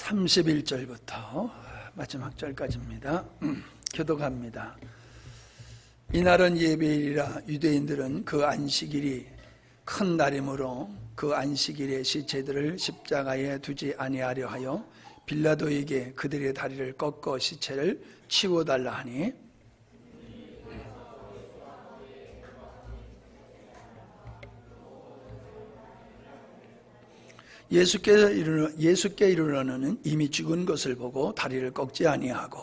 31절부터 마지막 절까지입니다. 교독합니다. 이날은 예배일이라 유대인들은 그 안식일이 큰 날이므로 그 안식일의 시체들을 십자가에 두지 아니하려 하여 빌라도에게 그들의 다리를 꺾어 시체를 치워달라 하니 예수께 이르러는 이미 죽은 것을 보고 다리를 꺾지 아니하고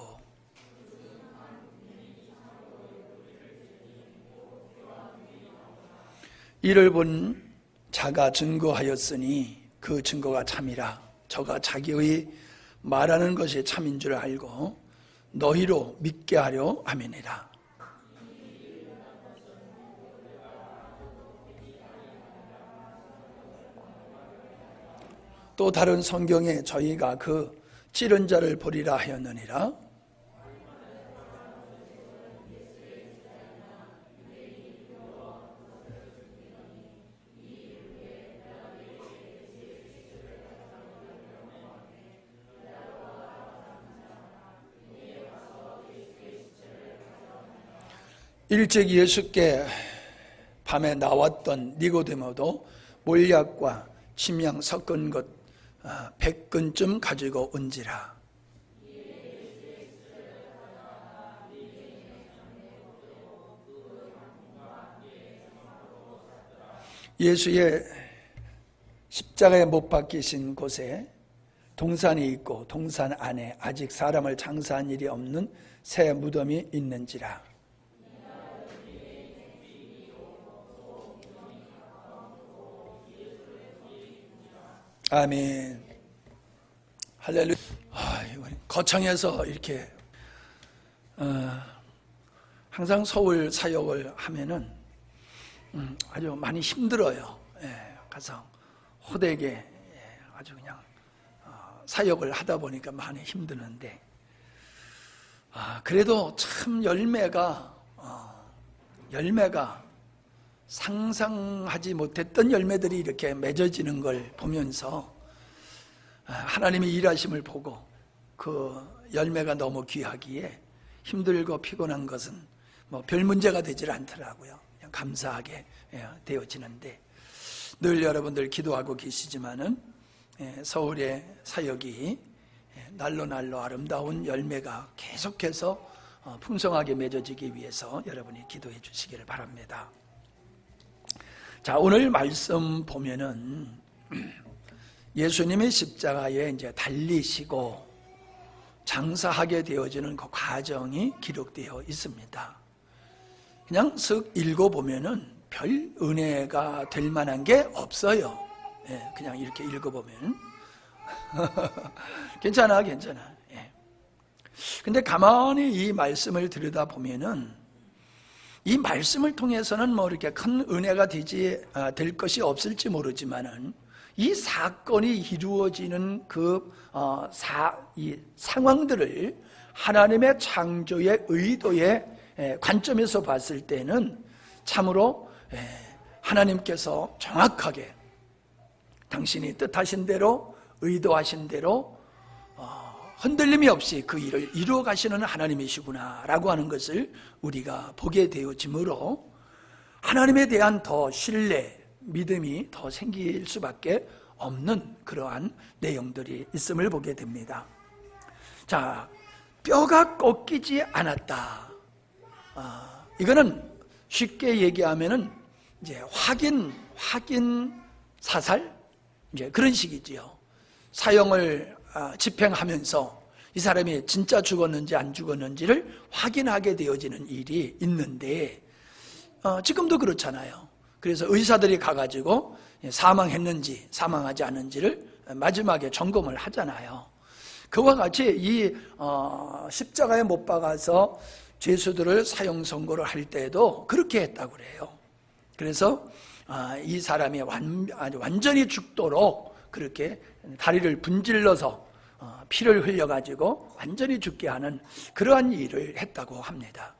이를 본 자가 증거하였으니 그 증거가 참이라. 저가 자기의 말하는 것이 참인 줄 알고 너희로 믿게 하려 함이니라. 또 다른 성경에 저희가 그 찌른 자를 보리라 하였느니라. 일찍 예수께 밤에 나왔던 니고데모도 몰약과 침향 섞은 것 100근쯤 가지고 온지라. 예수의 십자가에 못 박히신 곳에 동산이 있고 동산 안에 아직 사람을 장사한 일이 없는 새 무덤이 있는지라. 아멘. 할렐루야. 거창에서 이렇게 항상 서울 사역을 하면은 아주 많이 힘들어요. 가서 호되게 아주 그냥 사역을 하다 보니까 많이 힘드는데 그래도 참 열매가 상상하지 못했던 열매들이 이렇게 맺어지는 걸 보면서 하나님의 일하심을 보고 그 열매가 너무 귀하기에 힘들고 피곤한 것은 뭐 별 문제가 되질 않더라고요. 그냥 감사하게 되어지는데 늘 여러분들 기도하고 계시지만은 서울의 사역이 날로 아름다운 열매가 계속해서 풍성하게 맺어지기 위해서 여러분이 기도해 주시기를 바랍니다. 자, 오늘 말씀 보면은 예수님이 십자가에 이제 달리시고 장사하게 되어지는 그 과정이 기록되어 있습니다. 그냥 쓱 읽어보면은 별 은혜가 될 만한 게 없어요. 그냥 이렇게 읽어보면 괜찮아. 근데 가만히 이 말씀을 들여다보면은 이 말씀을 통해서는 뭐 이렇게 큰 은혜가 될 것이 없을지 모르지만은 이 사건이 이루어지는 이 상황들을 하나님의 창조의 의도의 관점에서 봤을 때는 참으로 하나님께서 정확하게 당신이 뜻하신 대로 의도하신 대로 흔들림이 없이 그 일을 이루어 가시는 하나님이시구나 라고 하는 것을 우리가 보게 되어지므로 하나님에 대한 더 신뢰, 믿음이 더 생길 수밖에 없는 그러한 내용들이 있음을 보게 됩니다. 자, 뼈가 꺾이지 않았다. 이거는 쉽게 얘기하면은 이제 확인 사살? 이제 그런 식이지요. 사형을 집행하면서 이 사람이 진짜 죽었는지 안 죽었는지를 확인하게 되어지는 일이 있는데 지금도 그렇잖아요. 그래서 의사들이 가가지고 사망했는지 사망하지 않은지를 마지막에 점검을 하잖아요. 그와 같이 이 십자가에 못 박아서 죄수들을 사형 선고를 할 때도 그렇게 했다고 그래요. 그래서 이 사람이 완전히 죽도록 그렇게 다리를 분질러서 피를 흘려가지고 완전히 죽게 하는 그러한 일을 했다고 합니다.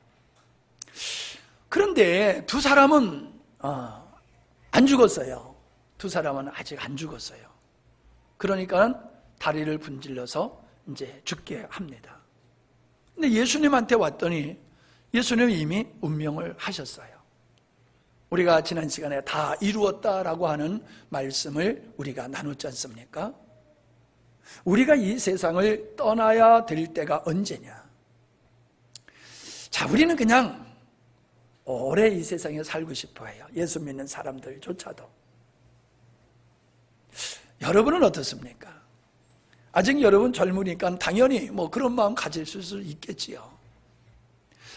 그런데 두 사람은 안 죽었어요. 두 사람은 아직 안 죽었어요. 그러니까 다리를 분질러서 이제 죽게 합니다. 근데 예수님한테 왔더니 예수님은 이미 운명을 하셨어요. 우리가 지난 시간에 다 이루었다라고 하는 말씀을 우리가 나눴지 않습니까? 우리가 이 세상을 떠나야 될 때가 언제냐? 자, 우리는 그냥 오래 이 세상에 살고 싶어 해요. 예수 믿는 사람들조차도. 여러분은 어떻습니까? 아직 여러분 젊으니까 당연히 뭐 그런 마음 가질 수 있겠지요.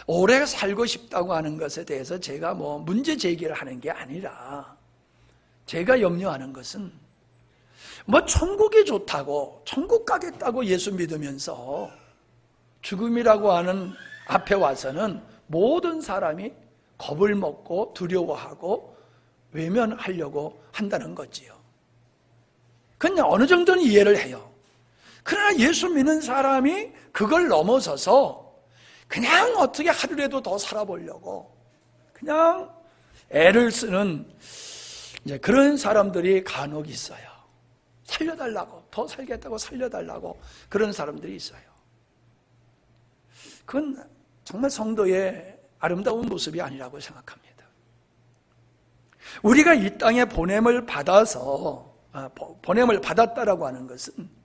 오래 살고 싶다고 하는 것에 대해서 제가 뭐 문제 제기를 하는 게 아니라, 제가 염려하는 것은 뭐 천국이 좋다고, 천국 가겠다고 예수 믿으면서 죽음이라고 하는 앞에 와서는 모든 사람이 겁을 먹고 두려워하고 외면하려고 한다는 거지요. 그냥 어느 정도는 이해를 해요. 그러나 예수 믿는 사람이 그걸 넘어서서 그냥 어떻게 하루라도 더 살아보려고 그냥 애를 쓰는 이제 그런 사람들이 간혹 있어요. 살려달라고, 더 살겠다고 살려달라고 그런 사람들이 있어요. 그건 정말 성도의 아름다운 모습이 아니라고 생각합니다. 우리가 이 땅에 보냄을 받았다라고 하는 것은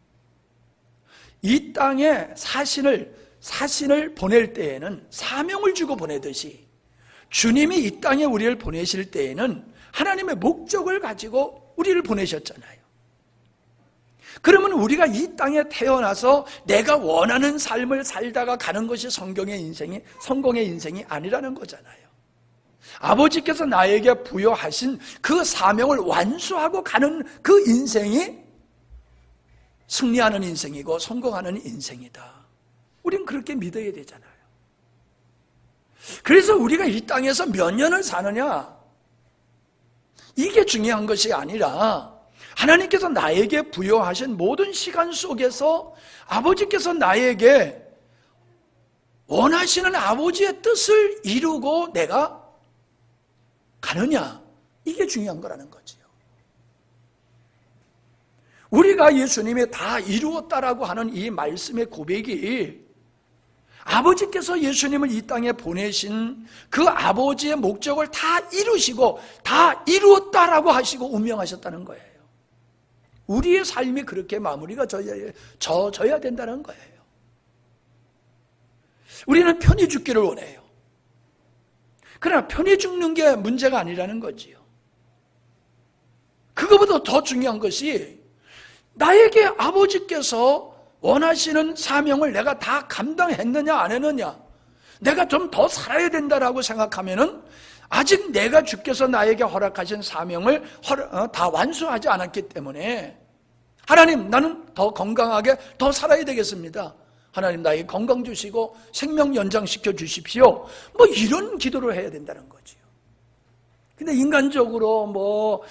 이 땅에 사신을 보낼 때에는 사명을 주고 보내듯이 주님이 이 땅에 우리를 보내실 때에는 하나님의 목적을 가지고 우리를 보내셨잖아요. 그러면 우리가 이 땅에 태어나서 내가 원하는 삶을 살다가 가는 것이 성공의 인생이 아니라는 거잖아요. 아버지께서 나에게 부여하신 그 사명을 완수하고 가는 그 인생이 승리하는 인생이고 성공하는 인생이다. 우린 그렇게 믿어야 되잖아요. 그래서 우리가 이 땅에서 몇 년을 사느냐, 이게 중요한 것이 아니라 하나님께서 나에게 부여하신 모든 시간 속에서 아버지께서 나에게 원하시는 아버지의 뜻을 이루고 내가 가느냐, 이게 중요한 거라는 거지요. 우리가 예수님이 다 이루었다라고 하는 이 말씀의 고백이 아버지께서 예수님을 이 땅에 보내신 그 아버지의 목적을 다 이루시고 다 이루었다라고 하시고 운명하셨다는 거예요. 우리의 삶이 그렇게 마무리가 져야 된다는 거예요. 우리는 편히 죽기를 원해요. 그러나 편히 죽는 게 문제가 아니라는 거지요. 그거보다 더 중요한 것이 나에게 아버지께서 원하시는 사명을 내가 다 감당했느냐 안 했느냐, 내가 좀 더 살아야 된다라고 생각하면은 아직 내가 주께서 나에게 허락하신 사명을 다 완수하지 않았기 때문에 하나님, 나는 더 건강하게 더 살아야 되겠습니다. 하나님, 나에게 건강 주시고 생명 연장시켜 주십시오. 뭐 이런 기도를 해야 된다는 거지요. 근데 인간적으로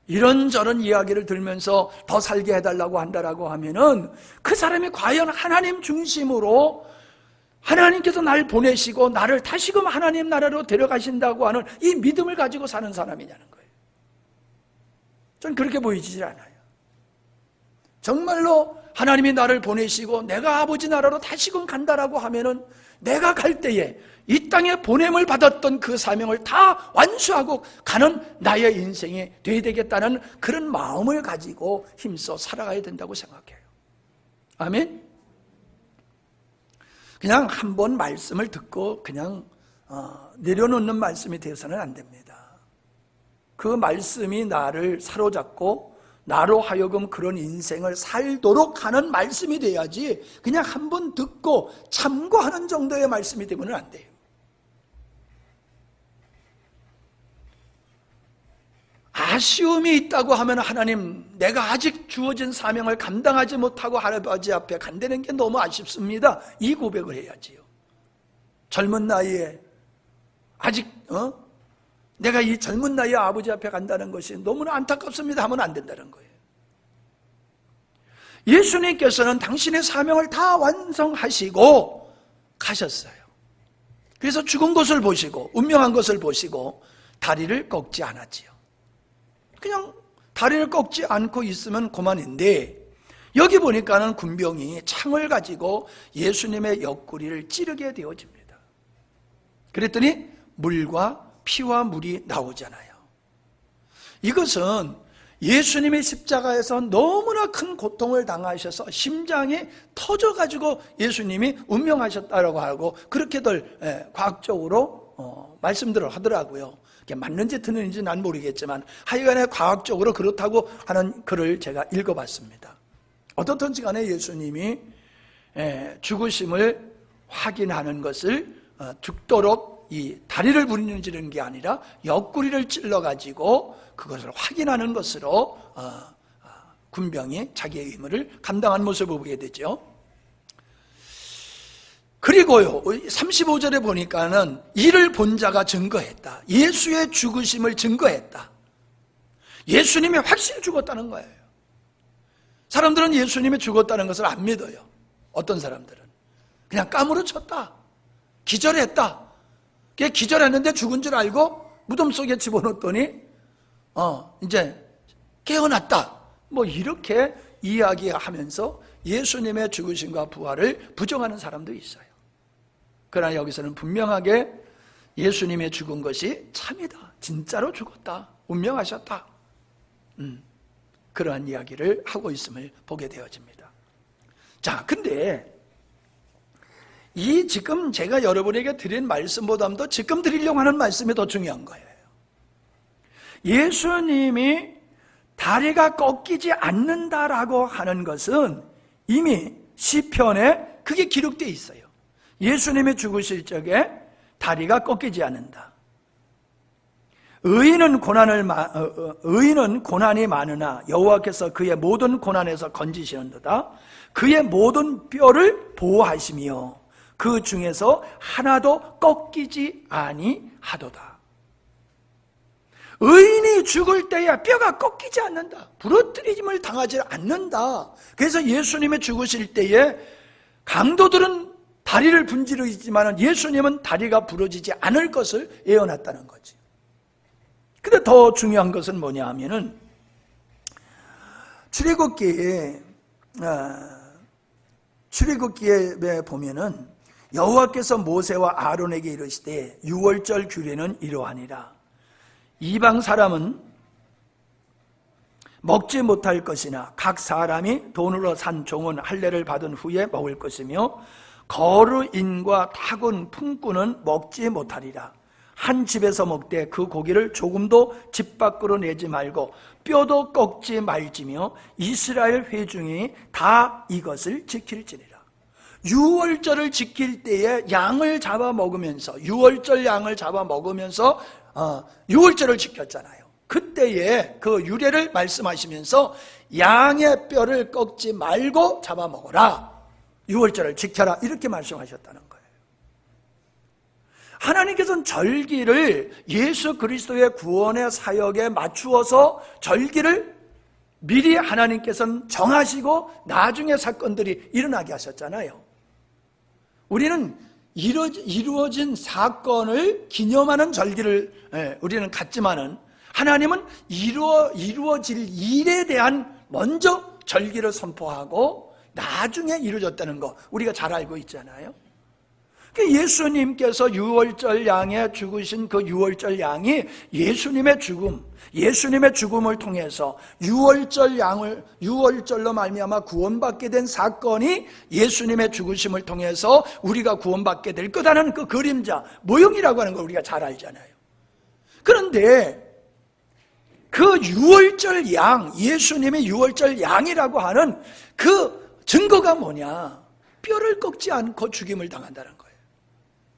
이런저런 이야기를 들으면서 더 살게 해달라고 한다라고 하면은 그 사람이 과연 하나님 중심으로 하나님께서 날 보내시고 나를 다시금 하나님 나라로 데려가신다고 하는 이 믿음을 가지고 사는 사람이냐는 거예요. 전 그렇게 보이지 않아요. 정말로 하나님이 나를 보내시고 내가 아버지 나라로 다시금 간다라고 하면은 내가 갈 때에 이 땅에 보냄을 받았던 그 사명을 다 완수하고 가는 나의 인생이 되어야 되겠다는 그런 마음을 가지고 힘써 살아가야 된다고 생각해요. 아멘? 그냥 한 번 말씀을 듣고 그냥 내려놓는 말씀이 되어서는 안 됩니다. 그 말씀이 나를 사로잡고 나로 하여금 그런 인생을 살도록 하는 말씀이 돼야지 그냥 한 번 듣고 참고하는 정도의 말씀이 되면 안 돼요. 아쉬움이 있다고 하면 하나님, 내가 아직 주어진 사명을 감당하지 못하고 할아버지 앞에 간다는 게 너무 아쉽습니다. 이 고백을 해야지요. 젊은 나이에 아직 내가 이 젊은 나이에 아버지 앞에 간다는 것이 너무나 안타깝습니다 하면 안 된다는 거예요. 예수님께서는 당신의 사명을 다 완성하시고 가셨어요. 그래서 죽은 것을 보시고 운명한 것을 보시고 다리를 꺾지 않았지요. 그냥 다리를 꺾지 않고 있으면 그만인데 여기 보니까는 군병이 창을 가지고 예수님의 옆구리를 찌르게 되어집니다. 그랬더니 물과 피와 물이 나오잖아요. 이것은 예수님의 십자가에서 너무나 큰 고통을 당하셔서 심장이 터져가지고 예수님이 운명하셨다고 하고 그렇게들 과학적으로 말씀들을 하더라고요. 그게 맞는지 틀린지 난 모르겠지만 하여간에 과학적으로 그렇다고 하는 글을 제가 읽어봤습니다. 어떻든지 간에 예수님이 죽으심을 확인하는 것을 죽도록 이 다리를 부르짖는 게 아니라 옆구리를 찔러가지고 그것을 확인하는 것으로 군병이 자기의 의무를 감당한 모습을 보게 되죠. 그리고요 35절에 보니까는 이를 본 자가 증거했다. 예수의 죽으심을 증거했다. 예수님이 확실히 죽었다는 거예요. 사람들은 예수님이 죽었다는 것을 안 믿어요. 어떤 사람들은 그냥 까무러쳤다, 기절했다. 기절했는데 죽은 줄 알고 무덤 속에 집어넣었더니 이제 깨어났다, 뭐 이렇게 이야기하면서 예수님의 죽으심과 부활을 부정하는 사람도 있어요. 그러나 여기서는 분명하게 예수님의 죽은 것이 참이다, 진짜로 죽었다, 운명하셨다, 그러한 이야기를 하고 있음을 보게 되어집니다. 자, 근데 이 지금 제가 여러분에게 드린 말씀보다도 지금 드리려고 하는 말씀이 더 중요한 거예요. 예수님이 다리가 꺾이지 않는다라고 하는 것은 이미 시편에 그게 기록되어 있어요. 예수님이 죽으실 적에 다리가 꺾이지 않는다. 의인은 고난이 많으나 여호와께서 그의 모든 고난에서 건지시는도다. 그의 모든 뼈를 보호하시며 그 중에서 하나도 꺾이지 아니하도다. 의인이 죽을 때에 뼈가 꺾이지 않는다, 부러뜨림을 당하지 않는다. 그래서 예수님이 죽으실 때에 강도들은 다리를 분지르지만 예수님은 다리가 부러지지 않을 것을 예언했다는 거지. 근데 더 중요한 것은 뭐냐 하면은 출애굽기에 보면은 여호와께서 모세와 아론에게 이르시되 유월절 규례는 이러하니라. 이방 사람은 먹지 못할 것이나 각 사람이 돈으로 산 종은 할례를 받은 후에 먹을 것이며 거루인과 타군 품꾼은 먹지 못하리라. 한 집에서 먹되 그 고기를 조금도 집 밖으로 내지 말고 뼈도 꺾지 말지며 이스라엘 회중이 다 이것을 지킬지니라. 유월절을 지킬 때에 양을 잡아 먹으면서 유월절 양을 잡아 먹으면서 유월절을 지켰잖아요. 그때에 그 유래를 말씀하시면서 양의 뼈를 꺾지 말고 잡아 먹어라, 유월절을 지켜라, 이렇게 말씀하셨다는 거예요. 하나님께서는 절기를 예수 그리스도의 구원의 사역에 맞추어서 절기를 미리 하나님께서는 정하시고 나중에 사건들이 일어나게 하셨잖아요. 우리는 이루어진 사건을 기념하는 절기를 우리는 갖지만은 하나님은 이루어질 일에 대한 먼저 절기를 선포하고 나중에 이루어졌다는 거 우리가 잘 알고 있잖아요. 예수님께서 유월절 양에 죽으신 그 유월절 양이 예수님의 죽음을 통해서 유월절로 말미암아 구원받게 된 사건이 예수님의 죽으심을 통해서 우리가 구원받게 될 거다는 그 그림자 모형이라고 하는 걸 우리가 잘 알잖아요. 그런데 그 유월절 양, 예수님의 유월절 양이라고 하는 그 증거가 뭐냐? 뼈를 꺾지 않고 죽임을 당한다는 거예요.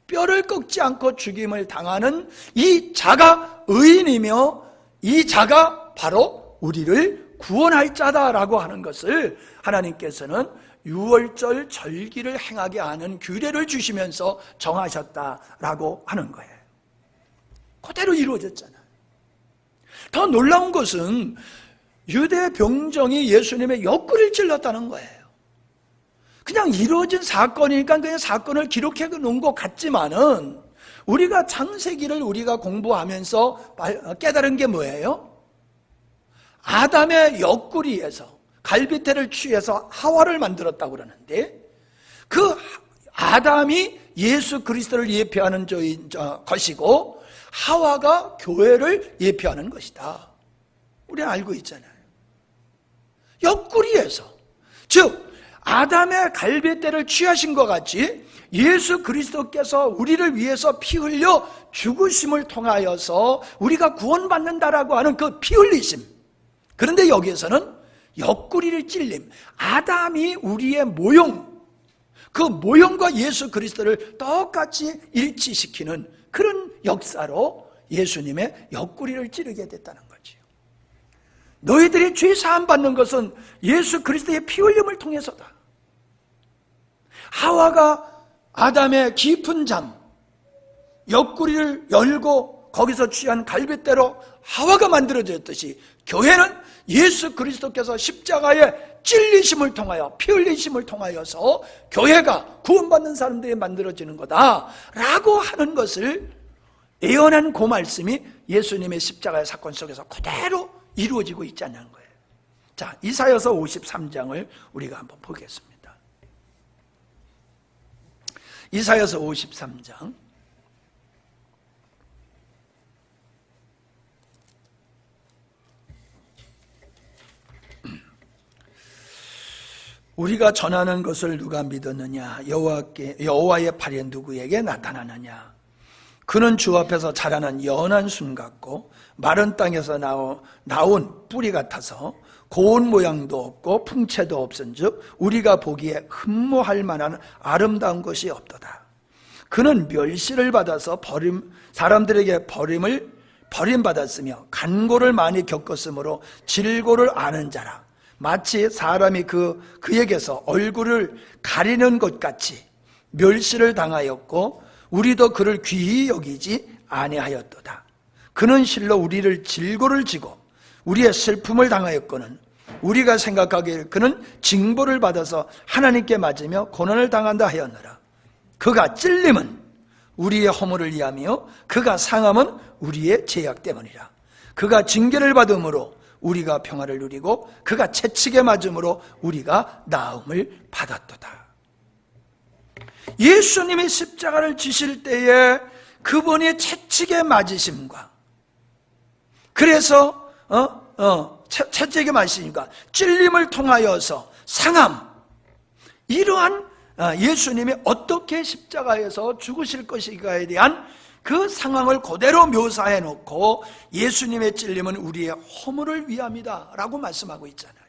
뼈를 꺾지 않고 죽임을 당하는 이 자가 의인이며 이 자가 바로 우리를 구원할 자다라고 하는 것을 하나님께서는 유월절 절기를 행하게 하는 규례를 주시면서 정하셨다라고 하는 거예요. 그대로 이루어졌잖아요. 더 놀라운 것은 유대 병정이 예수님의 옆구리를 찔렀다는 거예요. 그냥 이루어진 사건이니까 그냥 사건을 기록해 놓은 것 같지만은 우리가 창세기를 우리가 공부하면서 깨달은 게 뭐예요? 아담의 옆구리에서 갈빗대를 취해서 하와를 만들었다고 그러는데, 그 아담이 예수 그리스도를 예표하는 것이고 하와가 교회를 예표하는 것이다. 우리는 알고 있잖아요. 옆구리에서, 즉 아담의 갈빗대를 취하신 것 같이 예수 그리스도께서 우리를 위해서 피 흘려 죽으심을 통하여서 우리가 구원받는다라고 하는 그 피 흘리심. 그런데 여기에서는 옆구리를 찔림, 아담이 우리의 모형, 그 모형과 예수 그리스도를 똑같이 일치시키는 그런 역사로 예수님의 옆구리를 찌르게 됐다는 거지요. 너희들이 죄 사함 받는 것은 예수 그리스도의 피 흘림을 통해서다. 하와가 아담의 깊은 잠, 옆구리를 열고 거기서 취한 갈빗대로 하와가 만들어졌듯이 교회는 예수 그리스도께서 십자가에 찔리심을 통하여 피 흘리심을 통하여서 교회가 구원받는 사람들이 만들어지는 거다라고 하는 것을 예언한 그 말씀이 예수님의 십자가의 사건 속에서 그대로 이루어지고 있지 않는 거예요. 자, 이사야서 53장을 우리가 한번 보겠습니다. 이사야서 53장 우리가 전하는 것을 누가 믿었느냐? 여호와의 팔이 누구에게 나타나느냐? 그는 주 앞에서 자라난 연한 순 같고 마른 땅에서 나온 뿌리 같아서 고운 모양도 없고 풍채도 없은즉 우리가 보기에 흠모할 만한 아름다운 것이 없도다. 그는 멸시를 받아서 사람들에게 버림받았으며 간고를 많이 겪었으므로 질고를 아는 자라. 마치 사람이 그에게서 얼굴을 가리는 것 같이 멸시를 당하였고 우리도 그를 귀히 여기지 아니하였도다. 그는 실로 우리를 질고를 지고 우리의 슬픔을 당하였거늘 우리가 생각하기에 그는 징벌을 받아서 하나님께 맞으며 고난을 당한다 하였노라. 그가 찔림은 우리의 허물을 위하며 그가 상함은 우리의 죄악 때문이라. 그가 징계를 받음으로 우리가 평화를 누리고 그가 채찍에 맞음으로 우리가 나음을 받았도다. 예수님이 십자가를 지실 때에 그분이 채찍에 맞으심과 그래서 채찍에 맞으시니까 찔림을 통하여서 상함, 이러한 예수님이 어떻게 십자가에서 죽으실 것인가에 대한 그 상황을 그대로 묘사해 놓고 예수님의 찔림은 우리의 허물을 위함이다 라고 말씀하고 있잖아요.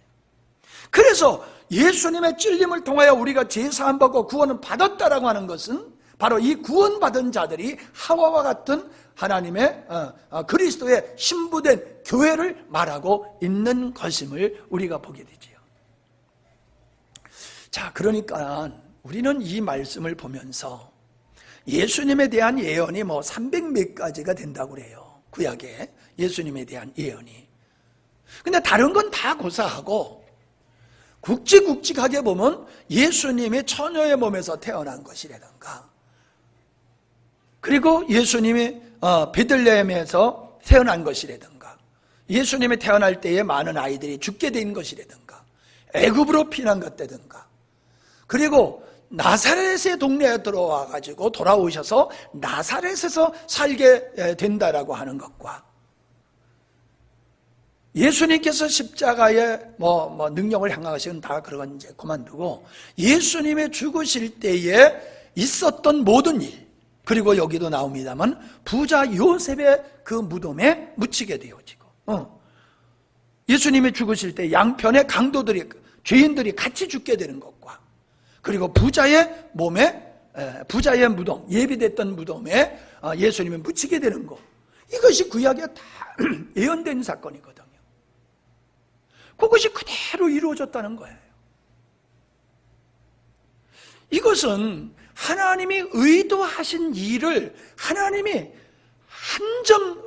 그래서 예수님의 찔림을 통하여 우리가 죄사함 받고 구원을 받았다라고 하는 것은 바로 이 구원받은 자들이 하와와 같은 하나님의 그리스도의 신부된 교회를 말하고 있는 것임을 우리가 보게 되지요. 자, 그러니까 우리는 이 말씀을 보면서 예수님에 대한 예언이 300몇 가지가 된다고 그래요. 구약에 예수님에 대한 예언이. 근데 다른 건 다 고사하고 굵직굵직하게 보면 예수님이 처녀의 몸에서 태어난 것이라든가, 그리고 예수님이 베들레헴에서 태어난 것이라든가, 예수님이 태어날 때에 많은 아이들이 죽게 된 것이라든가, 애굽으로 피난 것이라든가, 그리고 나사렛의 동네에 들어와가지고 돌아오셔서 나사렛에서 살게 된다라고 하는 것과, 예수님께서 십자가에 능력을 행하시는 다 그런 이제 그만두고 예수님의 죽으실 때에 있었던 모든 일, 그리고 여기도 나옵니다만 부자 요셉의 그 무덤에 묻히게 되어지고, 예수님이 죽으실 때 양편의 강도들이, 죄인들이 같이 죽게 되는 것과, 그리고 부자의 몸에, 부자의 무덤, 예비됐던 무덤에 예수님이 묻히게 되는 것, 이것이 구약에 다 예언된 사건이거든요. 그것이 그대로 이루어졌다는 거예요. 이것은 하나님이 의도하신 일을 하나님이 한 점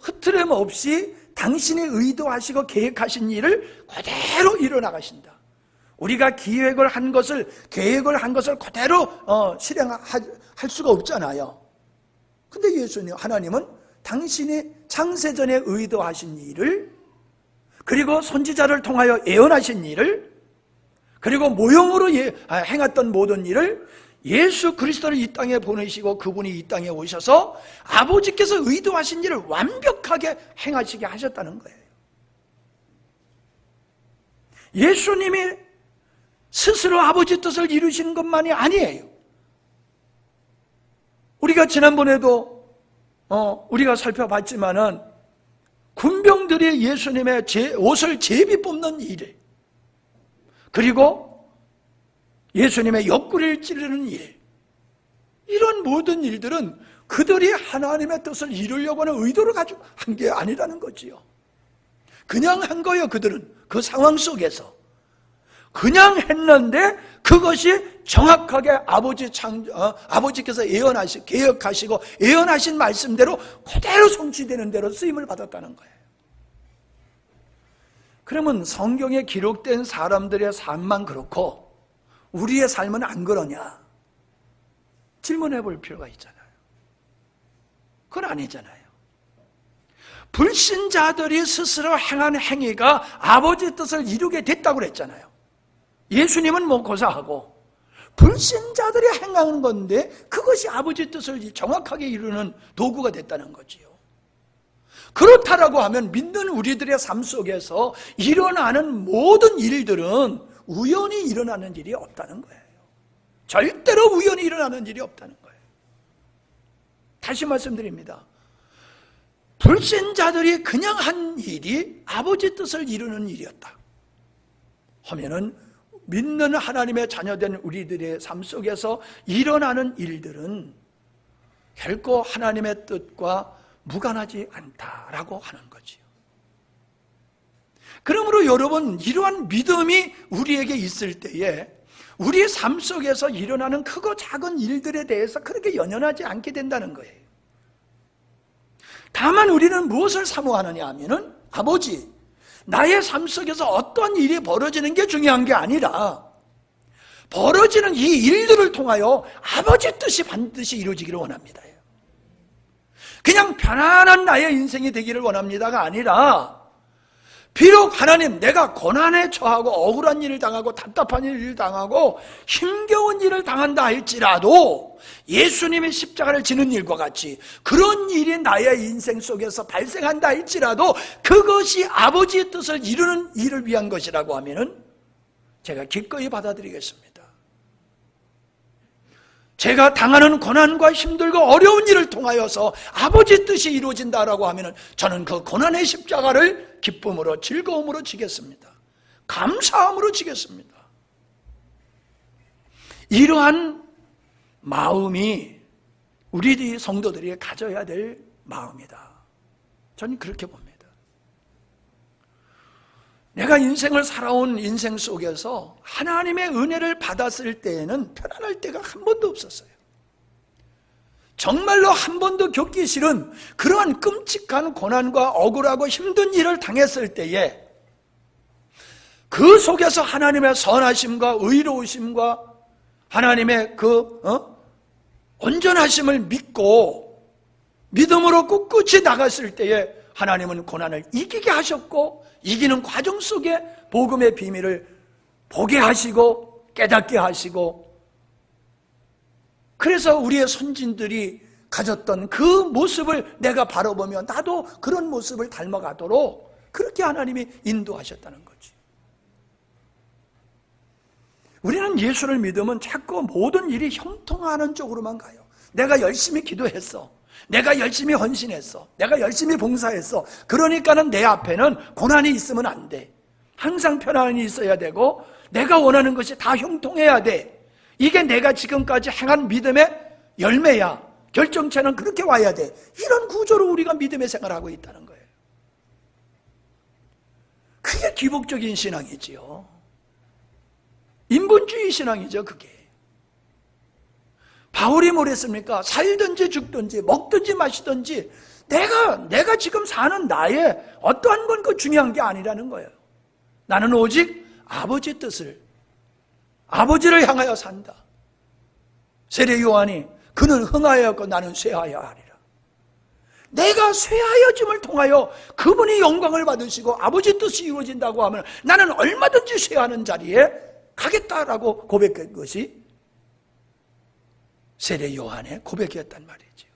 흐트럼 없이 당신이 의도하시고 계획하신 일을 그대로 이뤄나가신다. 우리가 계획을 한 것을 그대로 실행할 수가 없잖아요. 근데 예수님, 하나님은 당신이 창세전에 의도하신 일을 그리고 선지자를 통하여 예언하신 일을, 그리고 모형으로 행했던 모든 일을 예수 그리스도를 이 땅에 보내시고 그분이 이 땅에 오셔서 아버지께서 의도하신 일을 완벽하게 행하시게 하셨다는 거예요. 예수님이 스스로 아버지 뜻을 이루시는 것만이 아니에요. 우리가 지난번에도 우리가 살펴봤지만은 군병들이 예수님의 옷을 제비 뽑는 일, 그리고 예수님의 옆구리를 찌르는 일, 이런 모든 일들은 그들이 하나님의 뜻을 이루려고 하는 의도를 가지고 한 게 아니라는 거지요. 그냥 한 거예요. 그들은 그 상황 속에서 그냥 했는데 그것이 정확하게 아버지께서 계획하시고 예언하신 말씀대로 그대로 성취되는 대로 쓰임을 받았다는 거예요. 그러면 성경에 기록된 사람들의 삶만 그렇고 우리의 삶은 안 그러냐? 질문해 볼 필요가 있잖아요. 그건 아니잖아요. 불신자들이 스스로 행한 행위가 아버지 뜻을 이루게 됐다고 그랬잖아요. 예수님은 뭐 고사하고 불신자들이 행하는 건데 그것이 아버지 뜻을 정확하게 이루는 도구가 됐다는 거지요. 그렇다라고 하면 믿는 우리들의 삶 속에서 일어나는 모든 일들은 우연히 일어나는 일이 없다는 거예요. 절대로 우연히 일어나는 일이 없다는 거예요. 다시 말씀드립니다. 불신자들이 그냥 한 일이 아버지 뜻을 이루는 일이었다 하면은 믿는 하나님의 자녀된 우리들의 삶 속에서 일어나는 일들은 결코 하나님의 뜻과 무관하지 않다라고 하는 거지요. 그러므로 여러분, 이러한 믿음이 우리에게 있을 때에 우리의 삶 속에서 일어나는 크고 작은 일들에 대해서 그렇게 연연하지 않게 된다는 거예요. 다만 우리는 무엇을 사모하느냐 하면은 아버지, 나의 삶 속에서 어떤 일이 벌어지는 게 중요한 게 아니라 벌어지는 이 일들을 통하여 아버지 뜻이 반드시 이루어지기를 원합니다. 그냥 편안한 나의 인생이 되기를 원합니다가 아니라 비록 하나님, 내가 고난에 처하고 억울한 일을 당하고 답답한 일을 당하고 힘겨운 일을 당한다 할지라도 예수님의 십자가를 지는 일과 같이 그런 일이 나의 인생 속에서 발생한다 할지라도 그것이 아버지의 뜻을 이루는 일을 위한 것이라고 하면은 제가 기꺼이 받아들이겠습니다. 제가 당하는 고난과 힘들고 어려운 일을 통하여서 아버지 뜻이 이루어진다라고 하면은 저는 그 고난의 십자가를 기쁨으로 즐거움으로 지겠습니다. 감사함으로 지겠습니다. 이러한 마음이 우리 성도들이 가져야 될 마음이다. 저는 그렇게 봅니다. 내가 인생을 살아온 인생 속에서 하나님의 은혜를 받았을 때에는 편안할 때가 한 번도 없었어요. 정말로 한 번도 겪기 싫은 그러한 끔찍한 고난과 억울하고 힘든 일을 당했을 때에 그 속에서 하나님의 선하심과 의로우심과 하나님의 그 온전하심을 믿고 믿음으로 꿋꿋이 나갔을 때에 하나님은 고난을 이기게 하셨고 이기는 과정 속에 복음의 비밀을 보게 하시고 깨닫게 하시고 그래서 우리의 선진들이 가졌던 그 모습을 내가 바라보며 나도 그런 모습을 닮아가도록 그렇게 하나님이 인도하셨다는 거지. 우리는 예수를 믿으면 자꾸 모든 일이 형통하는 쪽으로만 가요. 내가 열심히 기도했어. 내가 열심히 헌신했어. 내가 열심히 봉사했어. 그러니까는 내 앞에는 고난이 있으면 안 돼. 항상 편안이 있어야 되고 내가 원하는 것이 다 형통해야 돼. 이게 내가 지금까지 행한 믿음의 열매야. 결정체는 그렇게 와야 돼. 이런 구조로 우리가 믿음의 생활을 하고 있다는 거예요. 그게 기복적인 신앙이지요. 인본주의 신앙이죠, 그게. 바울이 뭐랬습니까? 살든지 죽든지 먹든지 마시든지 내가 지금 사는 나의 어떠한 건 그 중요한 게 아니라는 거예요. 나는 오직 아버지 뜻을, 아버지를 향하여 산다. 세례 요한이 그는 흥하였고 나는 쇠하여 하리라. 내가 쇠하여짐을 통하여 그분이 영광을 받으시고 아버지 뜻이 이루어진다고 하면 나는 얼마든지 쇠하는 자리에 가겠다라고 고백한 것이 세례 요한의 고백이었단 말이죠.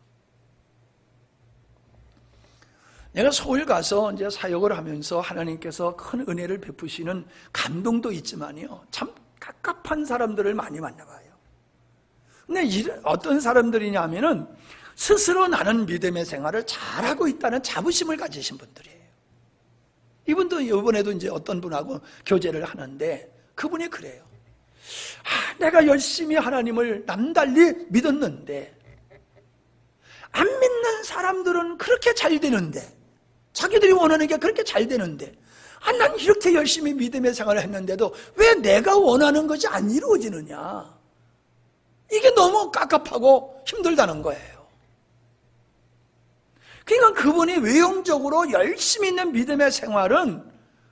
내가 서울 가서 이제 사역을 하면서 하나님께서 큰 은혜를 베푸시는 감동도 있지만요, 참 갑갑한 사람들을 많이 만나봐요. 근데 어떤 사람들이냐면은 스스로 나는 믿음의 생활을 잘하고 있다는 자부심을 가지신 분들이에요. 이분도 이번에도 이제 어떤 분하고 교제를 하는데 그분이 그래요. 내가 열심히 하나님을 남달리 믿었는데 안 믿는 사람들은 그렇게 잘 되는데, 자기들이 원하는 게 그렇게 잘 되는데, 난 이렇게 열심히 믿음의 생활을 했는데도 왜 내가 원하는 것이 안 이루어지느냐, 이게 너무 깝깝하고 힘들다는 거예요. 그러니까 그분이 외형적으로 열심히 있는 믿음의 생활은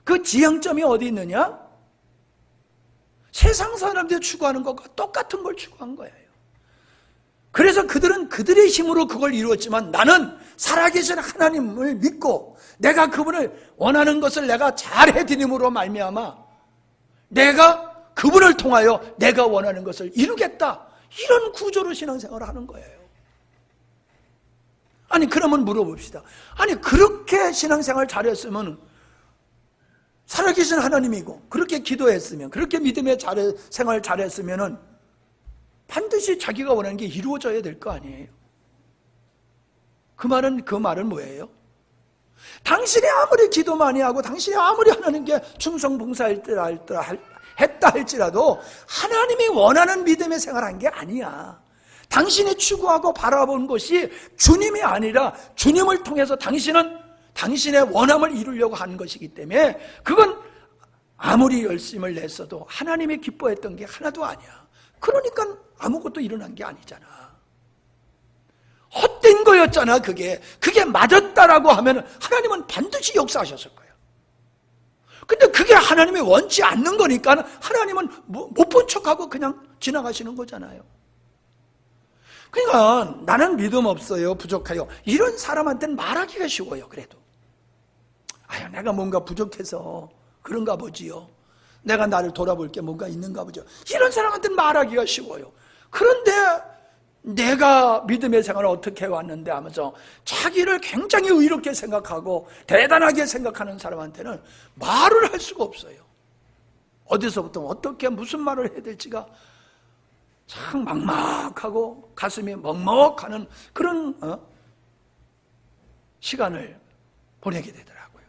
그 지향점이 어디 있느냐? 세상 사람들이 추구하는 것과 똑같은 걸 추구한 거예요. 그래서 그들은 그들의 힘으로 그걸 이루었지만 나는 살아계신 하나님을 믿고 내가 그분을 원하는 것을 내가 잘 해드림으로 말미암아 내가 그분을 통하여 내가 원하는 것을 이루겠다, 이런 구조로 신앙생활을 하는 거예요. 아니 그러면 물어봅시다. 아니 그렇게 신앙생활 잘했으면, 살아계신 하나님이고 그렇게 기도했으면, 그렇게 믿음의 생활 잘했으면은 반드시 자기가 원하는 게 이루어져야 될 거 아니에요. 그 말은 뭐예요? 당신이 아무리 기도 많이 하고 당신이 아무리 하나님께 충성봉사했다 할지라도 하나님이 원하는 믿음의 생활한 게 아니야. 당신이 추구하고 바라본 것이 주님이 아니라 주님을 통해서 당신은 당신의 원함을 이루려고 하는 것이기 때문에 그건 아무리 열심을 냈어도 하나님이 기뻐했던 게 하나도 아니야. 그러니까 아무것도 일어난 게 아니잖아. 헛된 거였잖아. 그게 맞았다라고 하면 하나님은 반드시 역사하셨을 거예요. 근데 그게 하나님이 원치 않는 거니까 하나님은 못 본 척하고 그냥 지나가시는 거잖아요. 그러니까 나는 믿음 없어요, 부족해요, 이런 사람한테는 말하기가 쉬워요. 그래도 내가 뭔가 부족해서 그런가 보지요, 내가 나를 돌아볼 게 뭔가 있는가 보죠, 이런 사람한테는 말하기가 쉬워요. 그런데 내가 믿음의 생활을 어떻게 해왔는데 하면서 자기를 굉장히 의롭게 생각하고 대단하게 생각하는 사람한테는 말을 할 수가 없어요. 어디서부터 어떻게 무슨 말을 해야 될지가 참 막막하고 가슴이 먹먹하는 그런 시간을 보내게 되더라고요.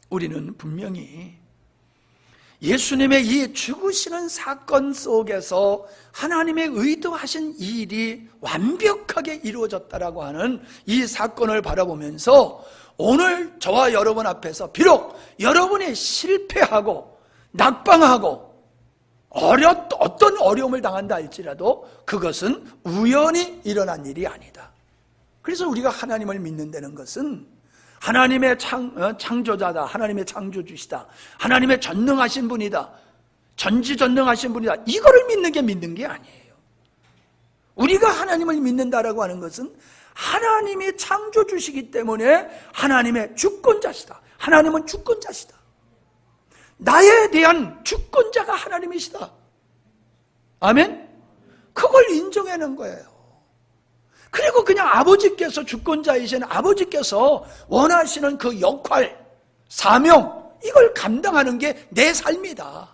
우리는 분명히 예수님의 이 죽으시는 사건 속에서 하나님의 의도하신 일이 완벽하게 이루어졌다라고 하는 이 사건을 바라보면서 오늘 저와 여러분 앞에서 비록 여러분이 실패하고 낙방하고 어떤 어려움을 당한다 할지라도 그것은 우연히 일어난 일이 아니다. 그래서 우리가 하나님을 믿는다는 것은 하나님의 창조자다, 하나님의 창조주시다, 하나님의 전능하신 분이다, 전지전능하신 분이다, 이거를 믿는 게 아니에요. 우리가 하나님을 믿는다라고 하는 것은 하나님이 창조주시기 때문에 하나님의 주권자시다, 하나님은 주권자시다, 나에 대한 주권자가 하나님이시다. 아멘? 그걸 인정하는 거예요. 그리고 그냥 아버지께서, 주권자이신 아버지께서 원하시는 그 역할, 사명, 이걸 감당하는 게 내 삶이다.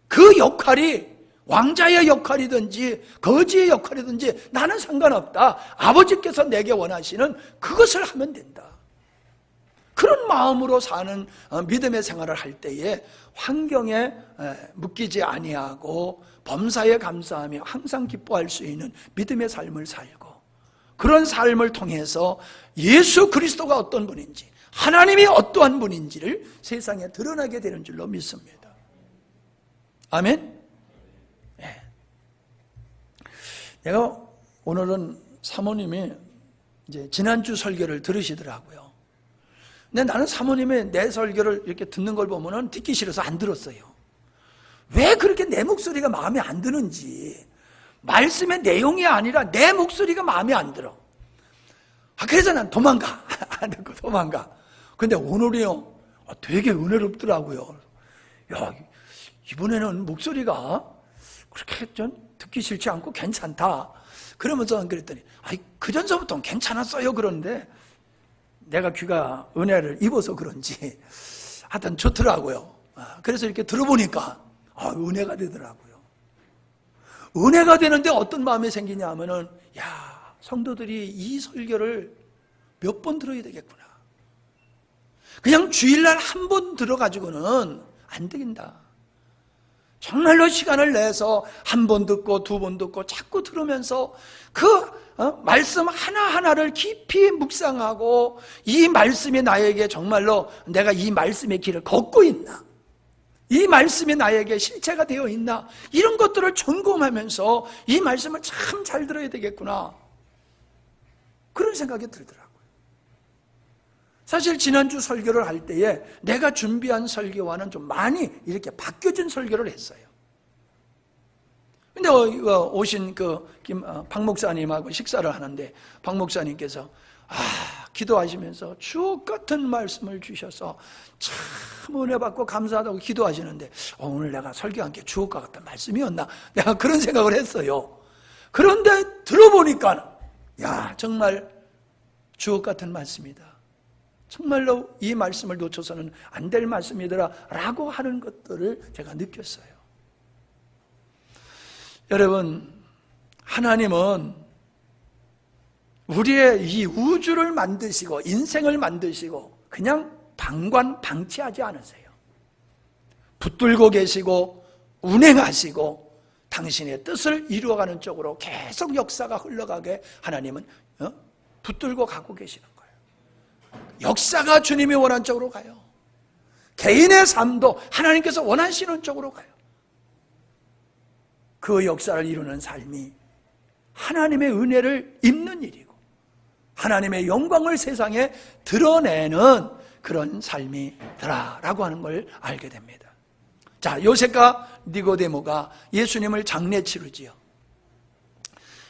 그 역할이 왕자의 역할이든지 거지의 역할이든지 나는 상관없다. 아버지께서 내게 원하시는 그것을 하면 된다. 그런 마음으로 사는 믿음의 생활을 할 때에 환경에 묶이지 아니하고 범사에 감사하며 항상 기뻐할 수 있는 믿음의 삶을 살고, 그런 삶을 통해서 예수 그리스도가 어떤 분인지, 하나님이 어떠한 분인지를 세상에 드러나게 되는 줄로 믿습니다. 아멘? 네. 내가 오늘은 사모님이 이제 지난주 설교를 들으시더라고요. 근데 나는 사모님의 내 설교를 이렇게 듣는 걸 보면은 듣기 싫어서 안 들었어요. 왜 그렇게 내 목소리가 마음에 안 드는지, 말씀의 내용이 아니라 내 목소리가 마음에 안 들어. 그래서 난 도망가. 안 듣고 도망가. 근데 오늘이요, 되게 은혜롭더라고요. 야, 이번에는 목소리가 그렇게 좀 듣기 싫지 않고 괜찮다. 그러면서 그랬더니, 그전서부터는 괜찮았어요. 그런데 내가 귀가 은혜를 입어서 그런지 하여튼 좋더라고요. 그래서 이렇게 들어보니까 은혜가 되더라고요. 은혜가 되는데 어떤 마음이 생기냐 하면은, 성도들이 이 설교를 몇 번 들어야 되겠구나. 그냥 주일날 한 번 들어가지고는 안 되겠다. 정말로 시간을 내서 한 번 듣고 두 번 듣고 자꾸 들으면서 그 말씀 하나하나를 깊이 묵상하고, 이 말씀이 나에게 정말로 내가 이 말씀의 길을 걷고 있나, 이 말씀이 나에게 실체가 되어 있나, 이런 것들을 점검하면서 이 말씀을 참 잘 들어야 되겠구나, 그런 생각이 들더라고요. 사실 지난주 설교를 할 때에 내가 준비한 설교와는 좀 많이 이렇게 바뀌어진 설교를 했어요. 근데 오신 박 목사님하고 식사를 하는데, 박 목사님께서 기도하시면서 주옥 같은 말씀을 주셔서 참 은혜 받고 감사하다고 기도하시는데, 오늘 내가 설교한 게 주옥과 같은 말씀이었나, 내가 그런 생각을 했어요. 그런데 들어보니까 정말 주옥 같은 말씀이다, 정말로 이 말씀을 놓쳐서는 안 될 말씀이더라 라고 하는 것들을 제가 느꼈어요. 여러분, 하나님은 우리의 이 우주를 만드시고 인생을 만드시고 그냥 방관방치하지 않으세요. 붙들고 계시고 운행하시고 당신의 뜻을 이루어가는 쪽으로 계속 역사가 흘러가게 하나님은 붙들고 가고 계시는 거예요. 역사가 주님이 원하는 쪽으로 가요. 개인의 삶도 하나님께서 원하시는 쪽으로 가요. 그 역사를 이루는 삶이 하나님의 은혜를 입는 일이고, 하나님의 영광을 세상에 드러내는 그런 삶이더라라고 하는 걸 알게 됩니다. 자, 요셉과 니고데모가 예수님을 장례 치르지요.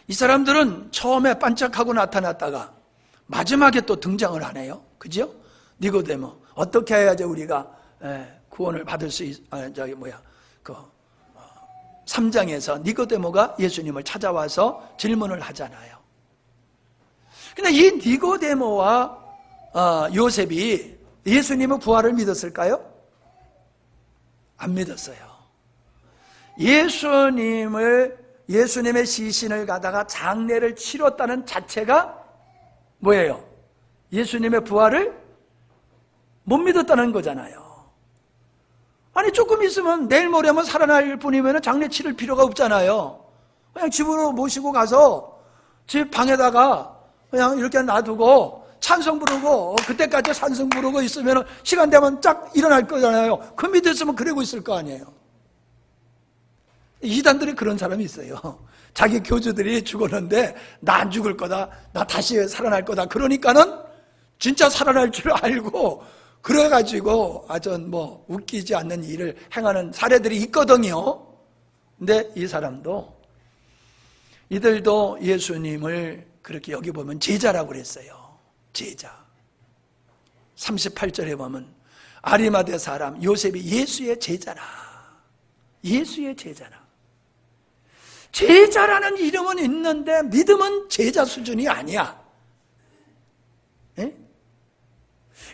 이 사람들은 처음에 반짝하고 나타났다가 마지막에 또 등장을 하네요. 그죠? 니고데모, 어떻게 해야지 우리가 구원을 받을 수 3장에서 니고데모가 예수님을 찾아와서 질문을 하잖아요. 근데 이 니고데모와 요셉이 예수님의 부활을 믿었을까요? 안 믿었어요. 예수님의 시신을 가다가 장례를 치렀다는 자체가 뭐예요? 예수님의 부활을 못 믿었다는 거잖아요. 아니, 조금 있으면 내일 모레면 살아날 뿐이면 장례 치를 필요가 없잖아요. 그냥 집으로 모시고 가서 집 방에다가 그냥 이렇게 놔두고 찬송 부르고, 그때까지 찬송 부르고 있으면 시간 되면 쫙 일어날 거잖아요. 그 믿었으면 그러고 있을 거 아니에요. 이단들이 그런 사람이 있어요. 자기 교주들이 죽었는데 나 안 죽을 거다, 나 다시 살아날 거다, 그러니까는 진짜 살아날 줄 알고 그래가지고 아주 웃기지 않는 일을 행하는 사례들이 있거든요. 근데 이 사람도, 이들도 예수님을 그렇게 여기 보면 제자라고 그랬어요. 제자. 38절에 보면 아리마대 사람 요셉이 예수의 제자라. 예수의 제자라. 제자라는 이름은 있는데 믿음은 제자 수준이 아니야. 에?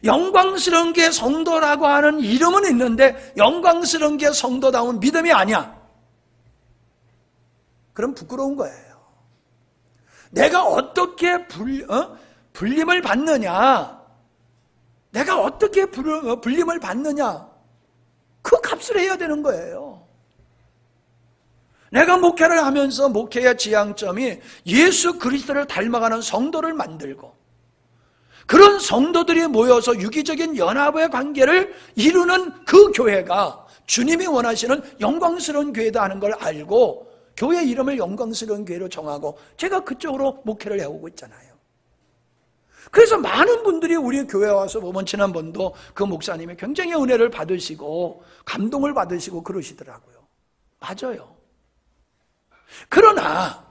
영광스러운 게 성도라고 하는 이름은 있는데 영광스러운 게 성도다운 믿음이 아니야. 그럼 부끄러운 거예요. 내가 어떻게 불림을 받느냐, 내가 어떻게 불림을 받느냐, 그 값을 해야 되는 거예요. 내가 목회를 하면서 목회의 지향점이 예수 그리스도를 닮아가는 성도를 만들고, 그런 성도들이 모여서 유기적인 연합의 관계를 이루는 그 교회가 주님이 원하시는 영광스러운 교회다 하는 걸 알고 교회 이름을 영광스러운 교회로 정하고 제가 그쪽으로 목회를 해오고 있잖아요. 그래서 많은 분들이 우리 교회에 와서 보면 지난번도 그 목사님이 굉장히 은혜를 받으시고 감동을 받으시고 그러시더라고요. 맞아요. 그러나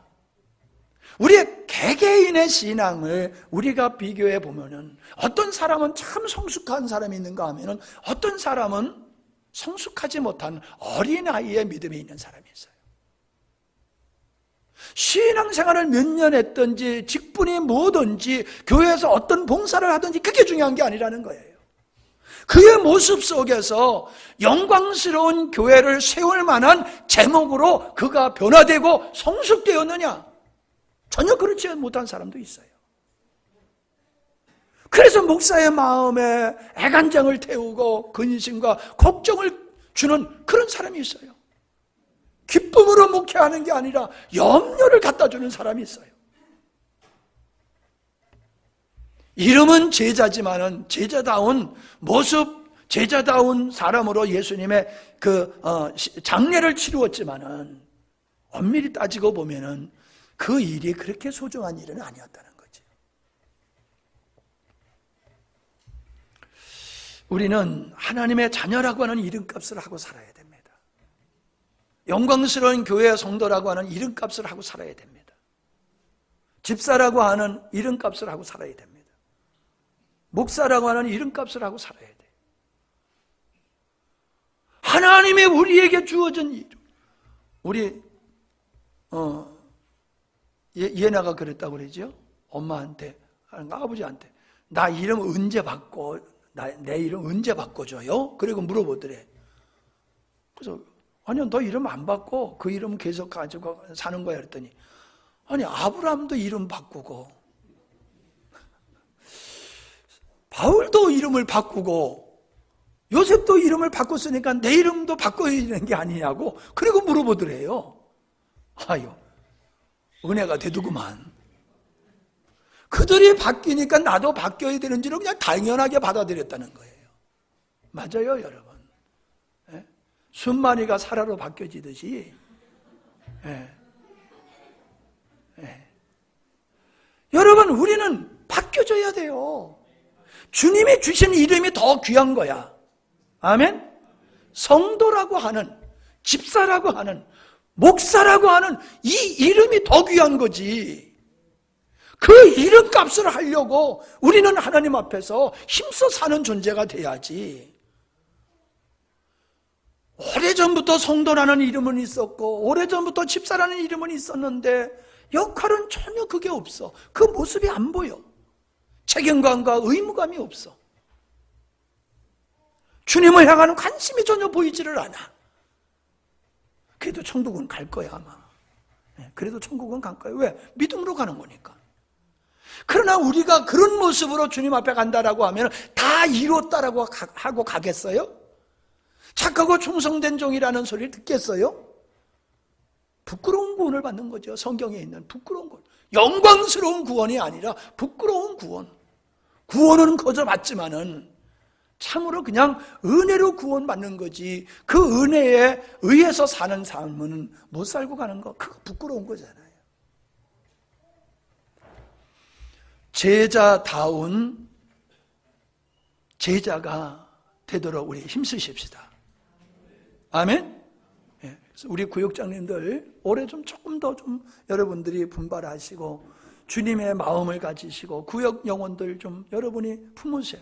우리의 개개인의 신앙을 우리가 비교해 보면은 어떤 사람은 참 성숙한 사람이 있는가 하면은 어떤 사람은 성숙하지 못한 어린아이의 믿음이 있는 사람이 있어요. 신앙생활을 몇 년 했든지 직분이 뭐든지 교회에서 어떤 봉사를 하든지 그게 중요한 게 아니라는 거예요. 그의 모습 속에서 영광스러운 교회를 세울 만한 제목으로 그가 변화되고 성숙되었느냐? 전혀 그렇지 못한 사람도 있어요. 그래서 목사의 마음에 애간장을 태우고 근심과 걱정을 주는 그런 사람이 있어요. 기쁨으로 목회하는 게 아니라 염려를 갖다 주는 사람이 있어요. 이름은 제자지만은 제자다운 모습, 제자다운 사람으로 예수님의 장례를 치루었지만은 엄밀히 따지고 보면은 그 일이 그렇게 소중한 일은 아니었다는 거죠. 우리는 하나님의 자녀라고 하는 이름값을 하고 살아야 됩니다. 영광스러운 교회 성도라고 하는 이름값을 하고 살아야 됩니다. 집사라고 하는 이름값을 하고 살아야 됩니다. 목사라고 하는 이름값을 하고 살아야 돼요. 하나님의 우리에게 주어진 이름. 우리 예나가 그랬다고 그러죠. 엄마한테, 아버지한테 나 이름 언제 바꿔? 내 이름 언제 바꿔줘요? 그리고 물어보더래. 그래서 아니요, 너 이름 안 바꿔. 그 이름 계속 가지고 사는 거야. 그랬더니 아니, 아브라함도 이름 바꾸고 바울도 이름을 바꾸고 요셉도 이름을 바꿨으니까 내 이름도 바꿔야 되는 게 아니냐고. 그리고 물어보더래요. 아유, 은혜가 되더구만. 그들이 바뀌니까 나도 바뀌어야 되는 줄을 그냥 당연하게 받아들였다는 거예요. 맞아요, 여러분. 순마리가 사라로 바뀌어지듯이 여러분, 우리는 바뀌어져야 돼요. 주님이 주신 이름이 더 귀한 거야. 아멘? 성도라고 하는, 집사라고 하는, 목사라고 하는 이 이름이 더 귀한 거지. 그 이름값을 하려고 우리는 하나님 앞에서 힘써 사는 존재가 돼야지. 오래전부터 성도라는 이름은 있었고 오래전부터 집사라는 이름은 있었는데 역할은 전혀 그게 없어. 그 모습이 안 보여. 책임감과 의무감이 없어. 주님을 향하는 관심이 전혀 보이지를 않아. 그래도 천국은 갈 거야 아마. 그래도 천국은 갈 거야. 왜? 믿음으로 가는 거니까. 그러나 우리가 그런 모습으로 주님 앞에 간다라고 하면 다 이뤘다라고 하고 가겠어요? 착하고 충성된 종이라는 소리를 듣겠어요? 부끄러운 구원을 받는 거죠. 성경에 있는 부끄러운 구원. 영광스러운 구원이 아니라 부끄러운 구원. 구원은 거저 받지만은 참으로 그냥 은혜로 구원받는 거지, 그 은혜에 의해서 사는 삶은 못 살고 가는 거, 그거 부끄러운 거잖아요. 제자다운 제자가 되도록 우리 힘쓰십시다. 아멘? 그래서 우리 구역장님들 올해 조금 더 여러분들이 분발하시고 주님의 마음을 가지시고 구역 영혼들 좀 여러분이 품으세요.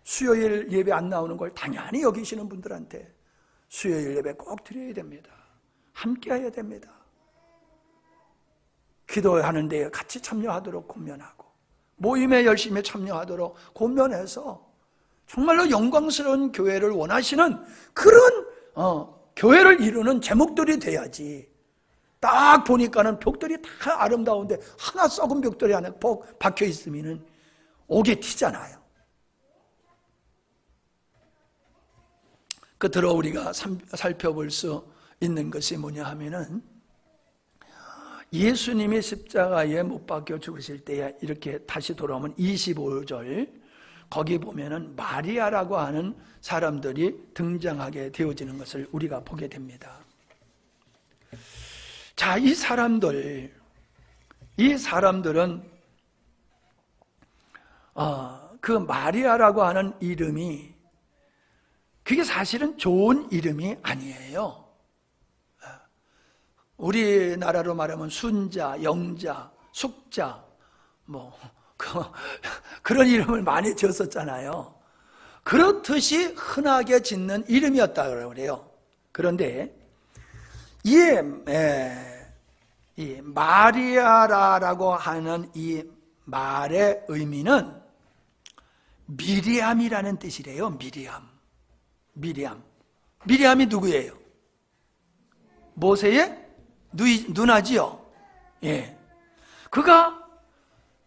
수요일 예배 안 나오는 걸 당연히 여기시는 분들한테 수요일 예배 꼭 드려야 됩니다. 함께 해야 됩니다. 기도하는 데에 같이 참여하도록 권면하고 모임에 열심히 참여하도록 권면해서 정말로 영광스러운 교회를 원하시는 그런 교회를 이루는 제목들이 돼야지. 딱 보니까는 벽돌이 다 아름다운데 하나 썩은 벽돌이 안에 박혀 있으면 옥에 튀잖아요. 끝으로 우리가 살펴볼 수 있는 것이 뭐냐 하면은 예수님이 십자가에 못 박혀 죽으실 때에 이렇게 다시 돌아오면 25절 거기 보면은 마리아라고 하는 사람들이 등장하게 되어지는 것을 우리가 보게 됩니다. 자, 이 사람들은 그 마리아라고 하는 이름이 그게 사실은 좋은 이름이 아니에요. 우리나라로 말하면 순자, 영자, 숙자 그런 이름을 많이 지었었잖아요. 그렇듯이 흔하게 짓는 이름이었다고 그래요. 그런데 이 마리아라고 하는 이 말의 의미는 미리암이라는 뜻이래요. 미리암이 누구예요? 모세의 누나지요. 예. 그가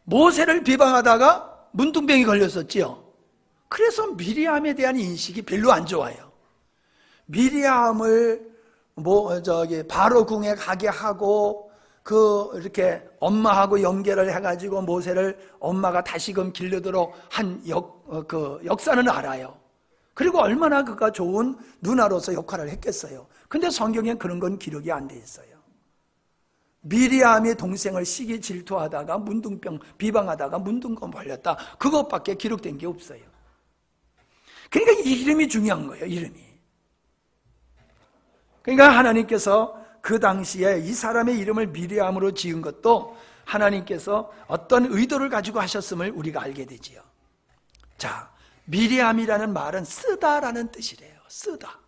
모세를 비방하다가 문둥병이 걸렸었지요. 그래서 미리암에 대한 인식이 별로 안 좋아요. 미리암을 바로 궁에 가게 하고 이렇게 엄마하고 연결을 해가지고 모세를 엄마가 다시금 길르도록 한 역사는 알아요. 그리고 얼마나 그가 좋은 누나로서 역할을 했겠어요. 근데 성경에 그런 건 기록이 안 돼 있어요. 미리암이 동생을 시기 질투하다가 문둥병 비방하다가 문둥병 걸렸다, 그것밖에 기록된 게 없어요. 그러니까 이 이름이 중요한 거예요. 이름이. 그러니까 하나님께서 그 당시에 이 사람의 이름을 미리암으로 지은 것도 하나님께서 어떤 의도를 가지고 하셨음을 우리가 알게 되지요. 자, 미리암이라는 말은 쓰다라는 뜻이래요. 쓰다.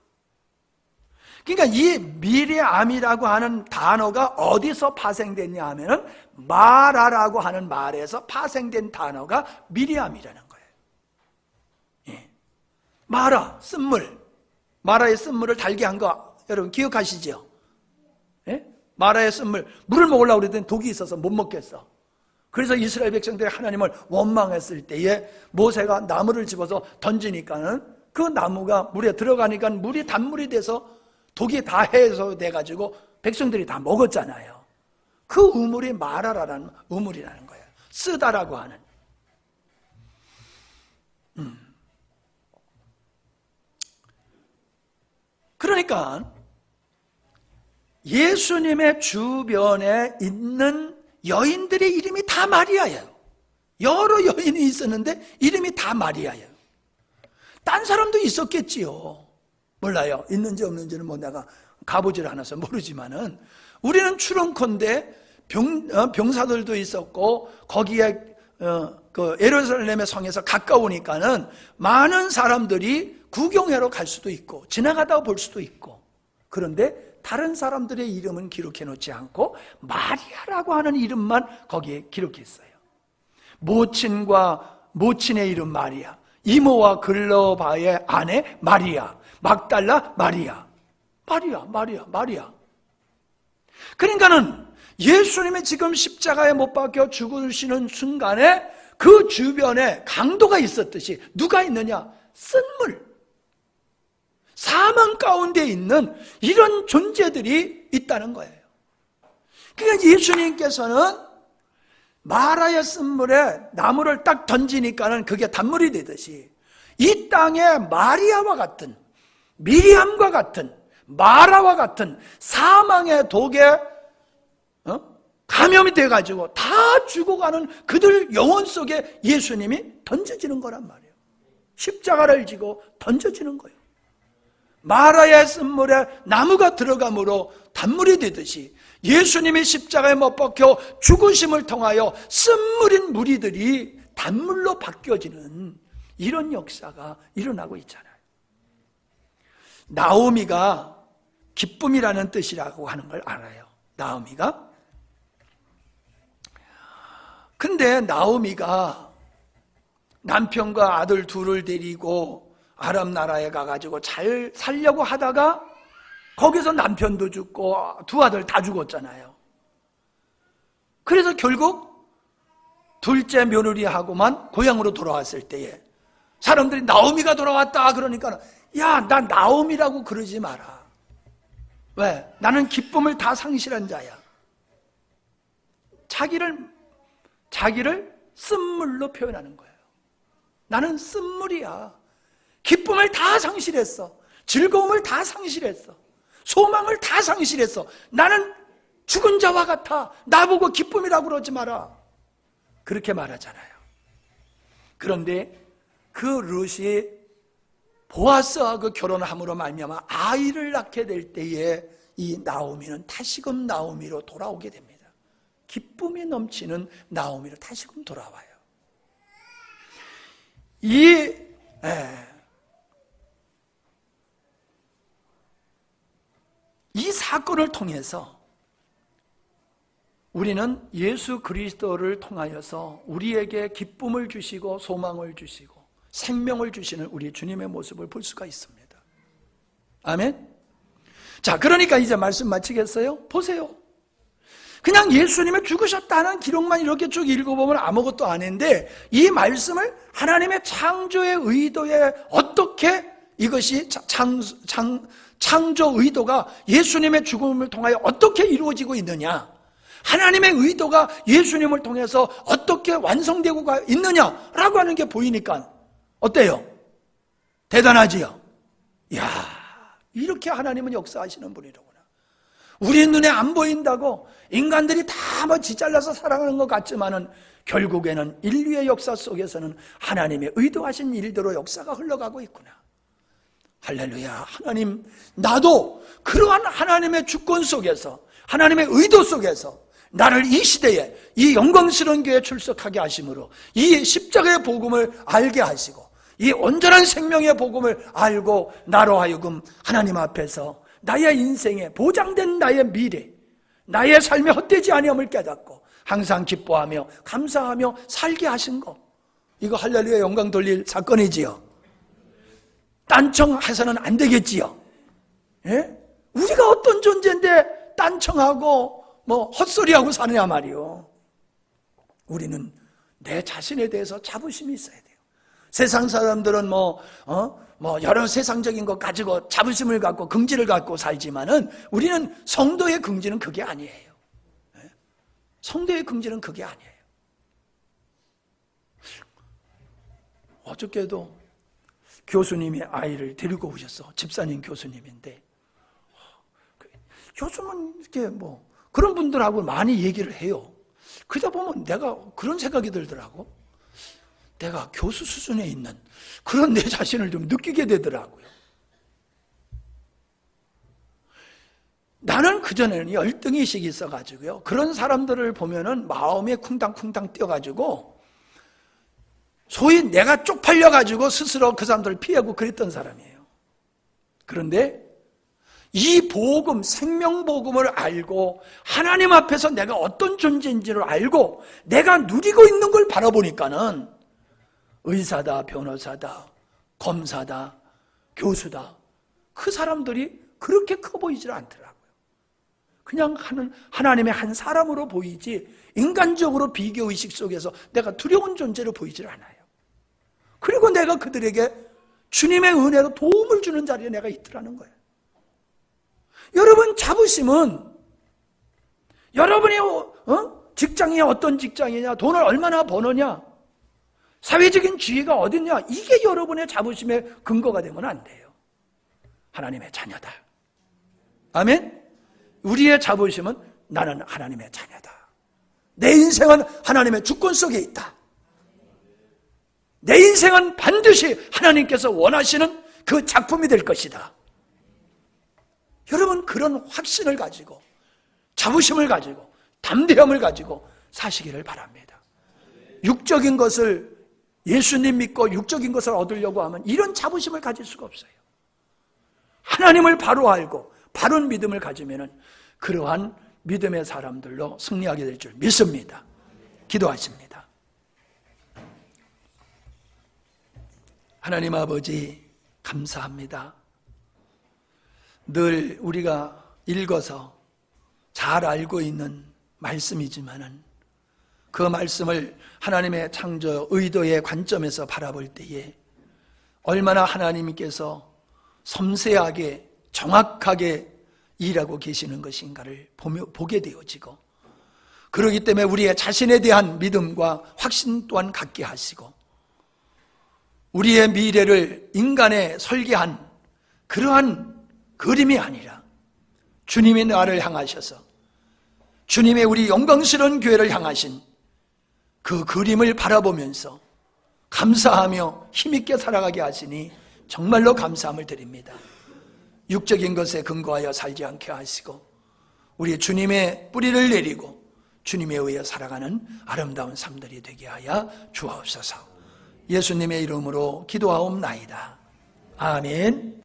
그러니까 이 미리암이라고 하는 단어가 어디서 파생됐냐 하면은 마라라고 하는 말에서 파생된 단어가 미리암이라는 거예요. 예. 마라, 쓴물. 마라의 쓴물을 달게 한 거 여러분 기억하시죠? 예? 마라의 쓴물, 물을 먹으려고 그랬더니 독이 있어서 못 먹겠어. 그래서 이스라엘 백성들이 하나님을 원망했을 때에 모세가 나무를 집어서 던지니까는 그 나무가 물에 들어가니까 물이 단물이 돼서 독이 다 해소돼가지고 백성들이 다 먹었잖아요. 그 우물이 마라라는 우물이라는 거예요. 쓰다라고 하는. 그러니까 예수님의 주변에 있는 여인들의 이름이 다 마리아예요. 여러 여인이 있었는데 이름이 다 마리아예요. 딴 사람도 있었겠지요. 몰라요. 있는지 없는지는 내가 가보질 않아서 모르지만은 우리는 추론컨대 병사들도 있었고 거기에 그 예루살렘의 성에서 가까우니까는 많은 사람들이 구경하러 갈 수도 있고 지나가다 볼 수도 있고, 그런데 다른 사람들의 이름은 기록해 놓지 않고 마리아라고 하는 이름만 거기에 기록했어요. 모친의 이름 마리아, 이모와 글로바의 아내 마리아, 막달라 마리아. 그러니까는 예수님이 지금 십자가에 못 박혀 죽으시는 순간에 그 주변에 강도가 있었듯이 누가 있느냐? 쓴물. 사망 가운데 있는 이런 존재들이 있다는 거예요. 그러니까 예수님께서는 마라의 쓴물에 나무를 딱 던지니까는 그게 단물이 되듯이 이 땅에 마리아와 같은, 미리암과 같은, 마라와 같은 사망의 독에 감염이 돼가지고 다 죽어가는 그들 영혼 속에 예수님이 던져지는 거란 말이에요. 십자가를 지고 던져지는 거예요. 마라의 쓴물에 나무가 들어감으로 단물이 되듯이 예수님이 십자가에 못 박혀 죽으심을 통하여 쓴물인 무리들이 단물로 바뀌어지는 이런 역사가 일어나고 있잖아요. 나오미가 기쁨이라는 뜻이라고 하는 걸 알아요. 나오미가. 근데 나오미가 남편과 아들 둘을 데리고 아람 나라에 가가지고 잘 살려고 하다가 거기서 남편도 죽고 두 아들 다 죽었잖아요. 그래서 결국 둘째 며느리하고만 고향으로 돌아왔을 때에 사람들이 나오미가 돌아왔다 그러니까 야, 나 나오미라고 그러지 마라. 왜? 나는 기쁨을 다 상실한 자야. 자기를 쓴물로 표현하는 거예요. 나는 쓴물이야. 기쁨을 다 상실했어. 즐거움을 다 상실했어. 소망을 다 상실했어. 나는 죽은 자와 같아. 나보고 기쁨이라고 그러지 마라. 그렇게 말하잖아요. 그런데 그 룻이 보아스하고 결혼함으로 말미암아 아이를 낳게 될 때에 이 나오미는 다시금 나오미로 돌아오게 됩니다. 기쁨이 넘치는 나오미로 다시금 돌아와요. 이 사건을 통해서 우리는 예수 그리스도를 통하여서 우리에게 기쁨을 주시고 소망을 주시고 생명을 주시는 우리 주님의 모습을 볼 수가 있습니다. 아멘. 자, 그러니까 이제 말씀 마치겠어요? 보세요. 그냥 예수님이 죽으셨다는 기록만 이렇게 쭉 읽어보면 아무것도 아닌데, 이 말씀을 하나님의 창조의 의도에 어떻게 이것이 창조 의도가 예수님의 죽음을 통하여 어떻게 이루어지고 있느냐, 하나님의 의도가 예수님을 통해서 어떻게 완성되고 있느냐라고 하는 게 보이니까 어때요? 대단하지요? 이야, 이렇게 하나님은 역사하시는 분이로구나. 우리 눈에 안 보인다고 인간들이 다 뭐 지잘라서 살아가는 것 같지만은 결국에는 인류의 역사 속에서는 하나님의 의도하신 일대로 역사가 흘러가고 있구나. 할렐루야. 하나님, 나도 그러한 하나님의 주권 속에서, 하나님의 의도 속에서 나를 이 시대에 이 영광스러운 교회에 출석하게 하심으로 이 십자가의 복음을 알게 하시고 이 온전한 생명의 복음을 알고 나로 하여금 하나님 앞에서 나의 인생에 보장된 나의 미래, 나의 삶의 헛되지 아니함을 깨닫고 항상 기뻐하며 감사하며 살게 하신 거, 이거 할렐루야 영광 돌릴 사건이지요. 딴청해서는 안 되겠지요. 예? 우리가 어떤 존재인데 딴청하고 뭐 헛소리하고 사느냐 말이요. 우리는 내 자신에 대해서 자부심이 있어야 돼요. 세상 사람들은 여러 세상적인 것 가지고 자부심을 갖고 긍지를 갖고 살지만은 우리는 성도의 긍지는 그게 아니에요. 성도의 긍지는 그게 아니에요. 어저께도 교수님이 아이를 데리고 오셨어. 집사님 교수님인데, 요즘은 이렇게 그런 분들하고 많이 얘기를 해요. 그러다 보면 내가 그런 생각이 들더라고. 내가 교수 수준에 있는 그런 내 자신을 좀 느끼게 되더라고요. 나는 그전에는 열등의식이 있어가지고요, 그런 사람들을 보면은 마음에 쿵당쿵당 뛰어가지고 소위 내가 쪽팔려가지고 스스로 그 사람들을 피하고 그랬던 사람이에요. 그런데 이 복음, 생명복음을 알고 하나님 앞에서 내가 어떤 존재인지를 알고 내가 누리고 있는 걸 바라보니까는 의사다, 변호사다, 검사다, 교수다, 그 사람들이 그렇게 커 보이질 않더라고요. 그냥 하나님의 한 사람으로 보이지 인간적으로 비교의식 속에서 내가 두려운 존재로 보이질 않아요. 그리고 내가 그들에게 주님의 은혜로 도움을 주는 자리에 내가 있더라는 거예요. 여러분, 자부심은 여러분이 직장이 어떤 직장이냐, 돈을 얼마나 버느냐, 사회적인 지위가 어딨냐, 이게 여러분의 자부심의 근거가 되면 안 돼요. 하나님의 자녀다. 아멘? 우리의 자부심은 나는 하나님의 자녀다. 내 인생은 하나님의 주권 속에 있다. 내 인생은 반드시 하나님께서 원하시는 그 작품이 될 것이다. 여러분, 그런 확신을 가지고 자부심을 가지고 담대함을 가지고 사시기를 바랍니다. 육적인 것을, 예수님 믿고 육적인 것을 얻으려고 하면 이런 자부심을 가질 수가 없어요. 하나님을 바로 알고 바른 믿음을 가지면은 그러한 믿음의 사람들로 승리하게 될 줄 믿습니다. 기도하십니다. 하나님 아버지, 감사합니다. 늘 우리가 읽어서 잘 알고 있는 말씀이지만은 그 말씀을 하나님의 창조 의도의 관점에서 바라볼 때에 얼마나 하나님께서 섬세하게 정확하게 일하고 계시는 것인가를 보게 되어지고, 그렇기 때문에 우리의 자신에 대한 믿음과 확신 또한 갖게 하시고, 우리의 미래를 인간에 설계한 그러한 그림이 아니라 주님이 나를 향하셔서 주님의 우리 영광스러운 교회를 향하신 그 그림을 바라보면서 감사하며 힘있게 살아가게 하시니 정말로 감사함을 드립니다. 육적인 것에 근거하여 살지 않게 하시고 우리 주님의 뿌리를 내리고 주님에 의해 살아가는 아름다운 삶들이 되게 하여 주옵소서. 예수님의 이름으로 기도하옵나이다. 아멘.